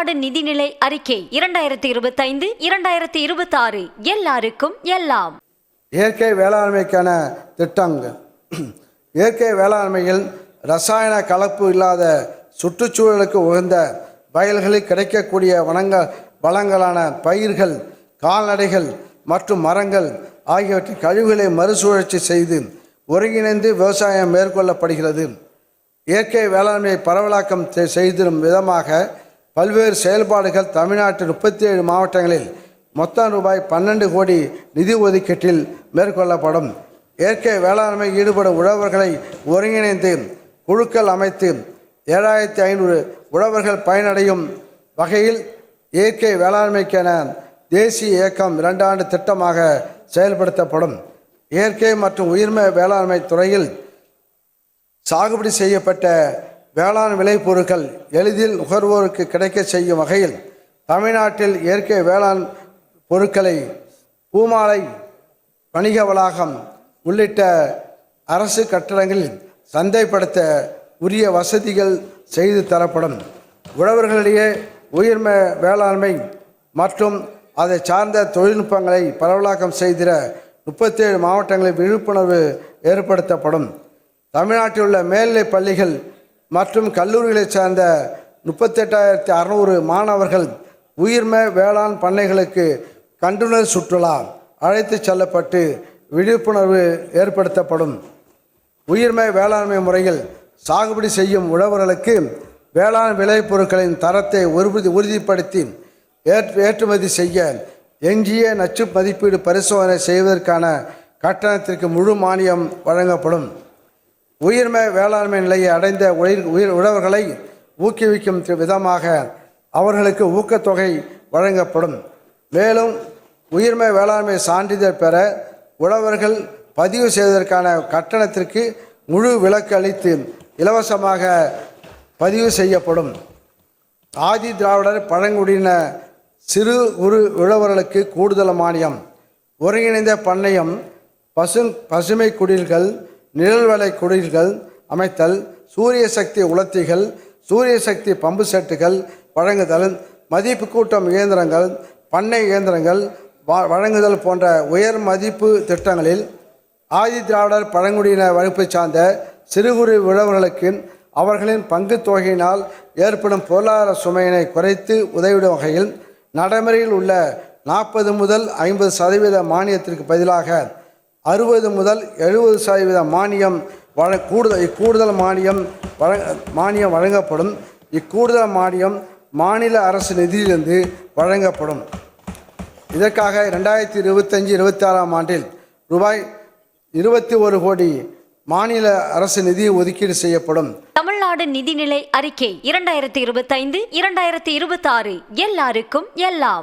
தமிழ்நாடு நிதிநிலை அறிக்கை 2025-2026 எல்லாருக்கும் எல்லாம். இயற்கை வேளாண்மைக்கான திட்டங்கள். இயற்கை வேளாண்மையில் ரசாயன கலப்பு இல்லாத சுற்றுச்சூழலுக்கு உகந்த வயல்களில் கிடைக்கக்கூடிய வளங்களான பயிர்கள், கால்நடைகள் மற்றும் மரங்கள் ஆகியவற்றின் கழிவுகளை மறுசுழற்சி செய்து ஒருங்கிணைந்து விவசாயம் மேற்கொள்ளப்படுகிறது. இயற்கை வேளாண்மையை பரவலாக்கம் செய்திடும் விதமாக பல்வேறு செயல்பாடுகள் தமிழ்நாட்டின் 37 மாவட்டங்களில் மொத்தம் ரூபாய் 12 கோடி நிதி ஒதுக்கீட்டில் மேற்கொள்ளப்படும். இயற்கை வேளாண்மை ஈடுபடும் உழவர்களை ஒருங்கிணைந்து குழுக்கள் அமைத்து 7500 உழவர்கள் பயனடையும் வகையில் இயற்கை வேளாண்மைக்கென தேசிய இயக்கம் 2 ஆண்டு திட்டமாக செயல்படுத்தப்படும். இயற்கை மற்றும் உயிர்ம வேளாண்மை துறையில் சாகுபடி செய்யப்பட்ட வேளாண் விளைபொருட்கள் எளிதில் நுகர்வோருக்கு கிடைக்க செய்யும் வகையில் தமிழ்நாட்டில் இயற்கை வேளாண் பொருட்களை பூமாலை வணிக வளாகம் உள்ளிட்ட அரசு கட்டடங்களில் சந்தைப்படுத்த உரிய வசதிகள் செய்து தரப்படும். உழவர்களிடையே உயிர்ம வேளாண்மை மற்றும் அதை சார்ந்த தொழில்நுட்பங்களை பரவலாக்கம் செய்திட 37 மாவட்டங்களில் விழிப்புணர்வு ஏற்படுத்தப்படும். தமிழ்நாட்டில் உள்ள மேல்நிலை பள்ளிகள் மற்றும் கல்லூரிகளை சார்ந்த 38,600 மாணவர்கள் உயிர்ம வேளாண் பண்ணைகளுக்கு கண்டுணர் சுற்றுலா அழைத்து செல்லப்பட்டு விழிப்புணர்வு ஏற்படுத்தப்படும். உயிர்ம வேளாண்மை முறையில் சாகுபடி செய்யும் உழவர்களுக்கு வேளாண் விளைபொருட்களின் தரத்தை உறுதிப்படுத்தி ஏற்றுமதி செய்ய எஞ்சிய நச்சு மதிப்பீடு பரிசோதனை செய்வதற்கான கட்டணத்திற்கு முழு மானியம் வழங்கப்படும். உயிர்ம வேளாண்மை நிலையை அடைந்த உழவர்களை ஊக்குவிக்கும் விதமாக அவர்களுக்கு ஊக்கத்தொகை வழங்கப்படும். மேலும் உயிர்ம வேளாண்மை சான்றிதழ் பெற உழவர்கள் பதிவு செய்வதற்கான கட்டணத்திற்கு முழு விலக்கு அளித்து இலவசமாக பதிவு செய்யப்படும். ஆதி திராவிடர் பழங்குடியின சிறு குறு உழவர்களுக்கு கூடுதல் மானியம். ஒருங்கிணைந்த பண்ணையம், பசுமை குடில்கள், நிழல்வலை குடில்கள் அமைத்தல், சூரிய சக்தி உலர்த்திகள், சூரிய சக்தி பம்பு செட்டுகள் வழங்குதல், மதிப்பு கூட்டம் இயந்திரங்கள், பண்ணை இயந்திரங்கள் வழங்குதல் போன்ற உயர் மதிப்பு திட்டங்களில் ஆதி திராவிடர் பழங்குடியின வகுப்பை சார்ந்த சிறு குறு உழவர்களுக்கு அவர்களின் பங்கு தொகையினால் ஏற்படும் பொருளாதார சுமையினை குறைத்து உதவிடும் வகையில் நடைமுறையில் உள்ள 40 முதல் 50% மானியத்திற்கு பதிலாக 60 முதல் 70% மானியம் கூடுதல் மானியம் வழங்கப்படும். இக்கூடுதல் மானியம் மாநில அரசு நிதியிலிருந்து வழங்கப்படும். இதற்காக 2025-26 ஆண்டில் ரூபாய் 21 கோடி மாநில அரசு நிதி ஒதுக்கீடு செய்யப்படும். தமிழ்நாடு நிதிநிலை அறிக்கை 2025-2026 எல்லாருக்கும் எல்லாம்.